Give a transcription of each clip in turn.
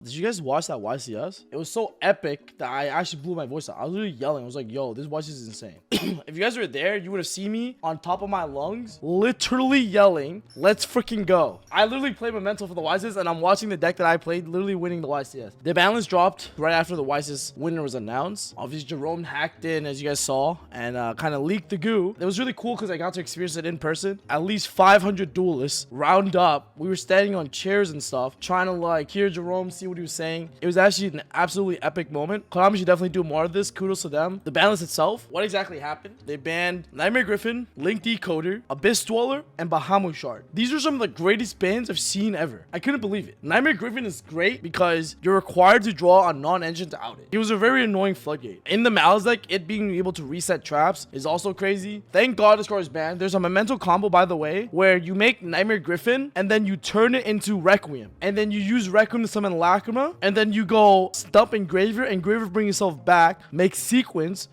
Did you guys watch that YCS? It was so epic that I actually blew my voice out. I was literally yelling. I was like, yo, this YCS is insane. If you guys were there, you would have seen me on top of my lungs, literally yelling, let's freaking go. I literally played Memento for the YCS, and I'm watching the deck that I played, literally winning the YCS. The Banlist dropped right after the YCS winner was announced. Obviously, Jerome hacked in, as you guys saw, and kind of leaked the goo. It was really cool because I got to experience it in person. At least 500 duelists round up. We were standing on chairs and stuff, trying to like hear Jerome, see what he was saying. It was actually an absolutely epic moment. Konami should definitely do more of this. Kudos to them. The Banlist itself, what exactly happened? They banned Nightmare Griffin, Link Decoder, Abyss Dweller, and Bahamut Shard. These are some of the greatest bans I've seen ever. I couldn't believe it. Nightmare Griffin is great because you're required to draw a non-engine to out it. It was a very annoying floodgate. In the Malice deck, it being able to reset traps is also crazy. Thank God this card is banned. There's a Memento combo, by the way, where you make Nightmare Griffin and then you turn it into Requiem. And then you use Requiem to summon Lacrima. And then you go stump Engraver, bring yourself back, make sequence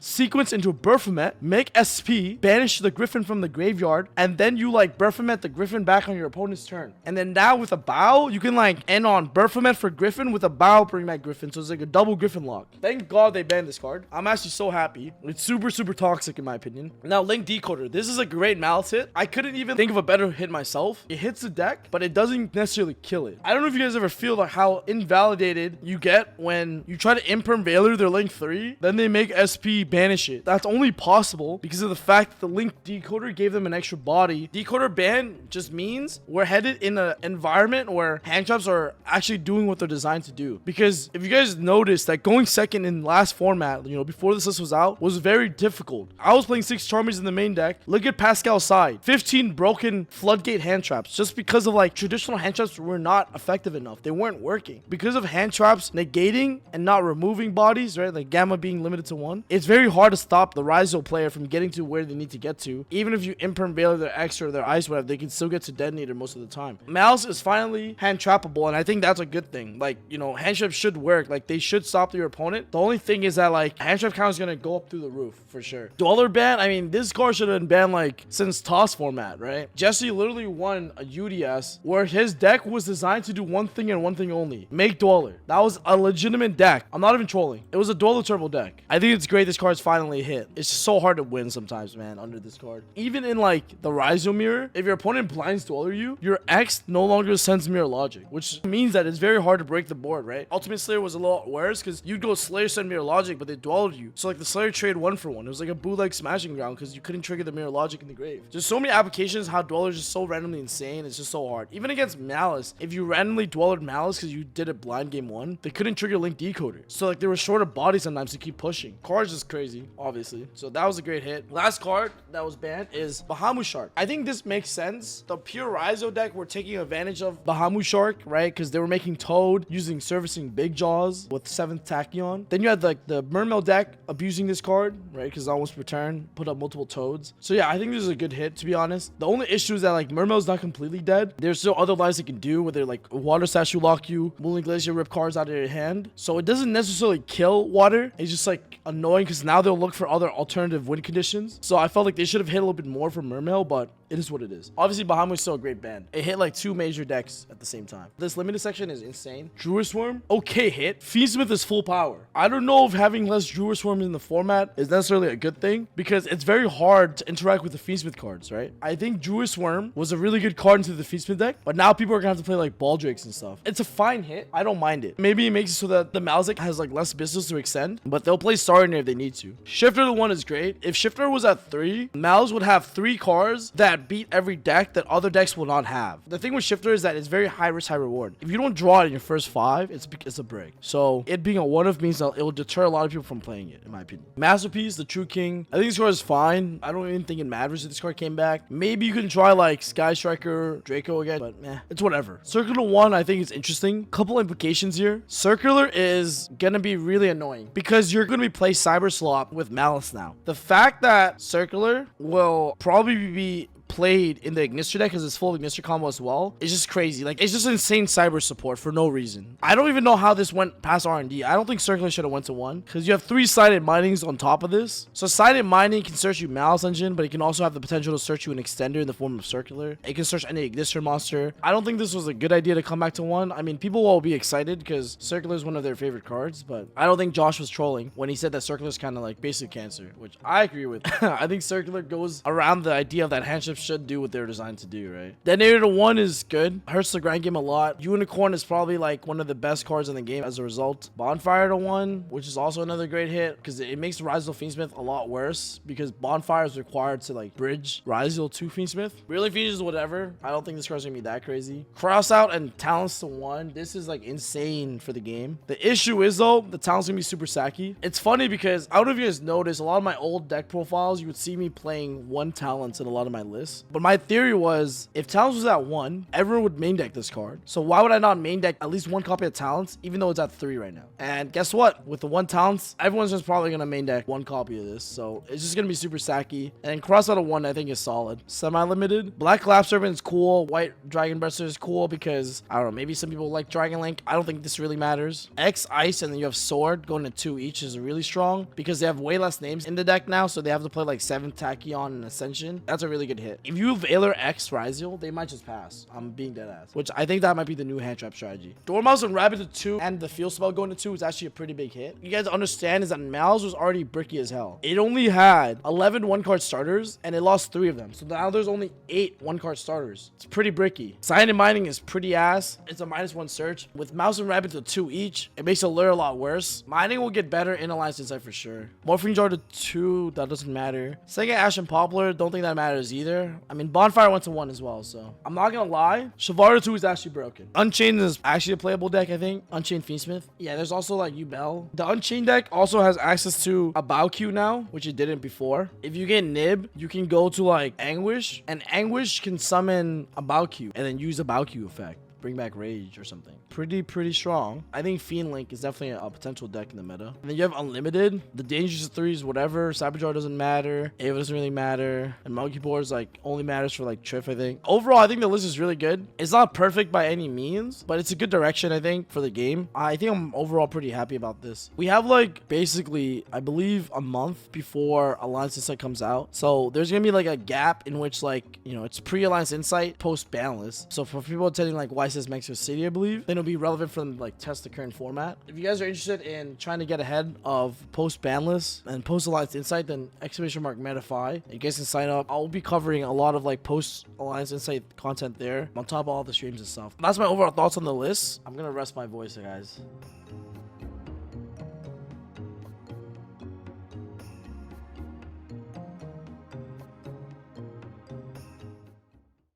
into Baphomet, make SP, banish the Griffin from the graveyard, and then you like Baphomet the Griffin back on your opponent's turn. And then now with a bow, you can like end on Baphomet for Griffin with a bow, bring back Griffin. So it's like a double Griffin lock. Thank God they banned this card. I'm actually so happy. It's super toxic in my opinion. Now Link Decoder. This is a great Malice hit. I couldn't even think of a better hit myself. It hits the deck, but it doesn't necessarily kill it. I don't know if you guys ever feel like how invalidated you get when you try to imperm Valor their Link 3, then they make SP banish it. That's only possible because of the fact that the Link Decoder gave them an extra body. Decoder ban just means we're headed in an environment where hand traps are actually doing what they're designed to do. Because if you guys noticed that going second in last format, you know, before this list was out, was very difficult. I was playing 6 Charmers in the main deck. Look at Pascal's side. 15 broken floodgate hand traps just because of like traditional hand traps were not effective enough. They weren't working. Because of hand traps negating and not removing bodies, right? Like Gamma being limited to 1. It's very hard to stop the Rizzo player from getting to where they need to get to. Even if you imperm Valor their X or their Ice wave, they can still get to Detonator most of the time. Malice is finally hand trappable, and I think that's a good thing. Like, you know, hand trap should work. Like, they should stop your opponent. The only thing is that like hand trap count is gonna go up through the roof for sure. Dweller ban, I mean, this card should have been banned like since TOS format, right? Jesse literally won a UDS where his deck was designed to do one thing and one thing only: make Dweller. That was a legitimate deck. I'm not even trolling. It was a Dweller turbo deck. I think it's great this card's finally hit. It's just so hard to win sometimes, man, under this card. Even in like the Rizzo mirror, if your opponent blinds Dweller you, your X no longer sends Mirror Logic, which means that it's very hard to break the board, right? Ultimate Slayer was a little worse because you'd go Slayer send Mirror Logic, but they Dwellered you. So like the Slayer trade 1-for-1. It was like a bootleg smashing ground because you couldn't trigger the Mirror Logic in the grave. There's so many applications how Dweller is just so randomly insane. It's just so hard. Even against Malice, if you randomly Dwellered Malice because you did it blind game 1, they couldn't trigger Link Decoder. So like they were short of body sometimes to keep pushing. Card's just crazy, obviously. So that was a great hit. Last card that was banned is Bahamut Shark. I think this makes sense. The pure Rizzo deck were taking advantage of Bahamut Shark, right? Because they were making Toad using servicing Big Jaws with 7th Tachyon. Then you had like the Mermail deck abusing this card, right? Because almost return, put up multiple Toads. So yeah, I think this is a good hit, to be honest. The only issue is that like Mermail's not completely dead. There's still other lives they can do where they're like Water Statue lock you, Mooling Glacier rip cards out of your hand. So it doesn't necessarily kill water. It's just like annoying because now they'll look for other alternative win conditions. So I felt like they should have hit a little bit more for Mermail, but it is what it is. Obviously, Bahamut is still a great band. It hit like 2 major decks at the same time. This limited section is insane. Druid Swarm, okay hit. Fiendsmith is full power. I don't know if having less Druid Swarm in the format is necessarily a good thing because it's very hard to interact with the Fiendsmith cards, right? I think Druid Swarm was a really good card into the Fiendsmith deck, but now people are gonna have to play like Baldrakes and stuff. It's a fine hit. I don't mind it. Maybe it makes it so that the Malice deck has like less business to extend, but they'll play Starner if they need to. Shifter the 1 is great. If Shifter was at 3, Malice would have 3 cards that beat every deck that other decks will not have. The thing with Shifter is that it's very high risk, high reward. If you don't draw it in your first 5, it's a break. So it being a 1-of means that it will deter a lot of people from playing it, in my opinion. Masterpiece, the True King. I think this card is fine. I don't even think it matters if this card came back. Maybe you can try like Sky Striker, Draco again, but it's whatever. Circular 1, I think it's interesting. Couple implications here. Circular is gonna be really annoying because you're gonna be play Cyber Slop with Malice now. The fact that Circular will probably be played in the Ignister deck because it's full of Ignister combo as well. It's just crazy. Like, it's just insane cyber support for no reason. I don't even know how this went past R&D. I don't think Circular should have went to 1 because you have 3 sided minings on top of this. So sided mining can search you Malice Engine, but it can also have the potential to search you an extender in the form of Circular. It can search any Ignister monster. I don't think this was a good idea to come back to 1. I mean, people will be excited because Circular is one of their favorite cards, but I don't think Josh was trolling when he said that Circular is kind of like basic cancer, which I agree with. I think Circular goes around the idea of that handships should do what they're designed to do, right? Detonator to 1 is good. Hurts the grind game a lot. Unicorn is probably like one of the best cards in the game as a result. Bonfire to 1, which is also another great hit because it makes Ryzel Fiendsmith a lot worse because Bonfire is required to like bridge Ryzel to Fiendsmith. Really Fiends is whatever. I don't think this card's gonna be that crazy. Cross out and Talents to 1. This is like insane for the game. The issue is though, the Talents gonna be super sacky. It's funny because I don't know if you guys noticed, a lot of my old deck profiles, you would see me playing 1 Talents in a lot of my lists. But my theory was if Talents was at 1, everyone would main deck this card. So why would I not main deck at least 1 copy of Talents, even though it's at 3 right now? And guess what? With the 1 Talents, everyone's just probably gonna main deck 1 copy of this. So it's just gonna be super sacky. And cross out of 1, I think is solid. Semi-limited. Black Lab Serpent is cool. White Dragon Breaster is cool because I don't know, maybe some people like Dragon Link. I don't think this really matters. X Ice and then you have Sword going to 2 each is really strong because they have way less names in the deck now, so they have to play like 7 Tachyon and Ascension. That's a really good hit. If you Valor X Ryzel, they might just pass. I'm being dead ass, which I think that might be the new hand trap strategy. Dormouse and Rabbit to 2 and the Field Spell going to 2 is actually a pretty big hit. You guys understand is that Mal's was already bricky as hell. It only had 11 1-card starters and it lost 3 of them. So now there's only 8 1-card starters. It's pretty bricky. Cyan and Mining is pretty ass. It's a -1 search. With Mouse and Rabbit to 2 each, it makes Allure a lot worse. Mining will get better in Alliance Insight for sure. Morphing Jar to 2, that doesn't matter. Second Ash and Poplar, don't think that matters either. I mean, Bonfire went to 1 as well, so I'm not gonna lie. Shavara 2 is actually broken. Unchained is actually a playable deck, I think. Unchained Fiendsmith. Yeah, there's also like Yubel. The Unchained deck also has access to a Baoq now, which it didn't before. If you get Nib, you can go to like Anguish, and Anguish can summon a Baoq and then use a Baoq effect. Bring back Rage or something. Pretty strong. I think Fiend Link is definitely a potential deck in the meta. And then you have Unlimited. The Dangerous 3s, whatever. Cyberjar doesn't matter. Ava doesn't really matter. And Monkey Boards like only matters for like Triff, I think. Overall, I think the list is really good. It's not perfect by any means, but it's a good direction, I think, for the game. I think I'm overall pretty happy about this. We have like basically, I believe, a month before Alliance Insight comes out. So there's gonna be like a gap in which like, you know, it's pre-Alliance Insight, post-Banlist. So for people attending like YSS Mexico City, I believe, then it'll be relevant for them to like test the current format. If you guys are interested in trying to get ahead of post-Banlist and post-Alliance Insight, then !Metify. You guys can sign up. I'll be covering a lot of like post-Alliance Insight content there on top of all the streams and stuff. That's my overall thoughts on the list. I'm gonna rest my voice, guys.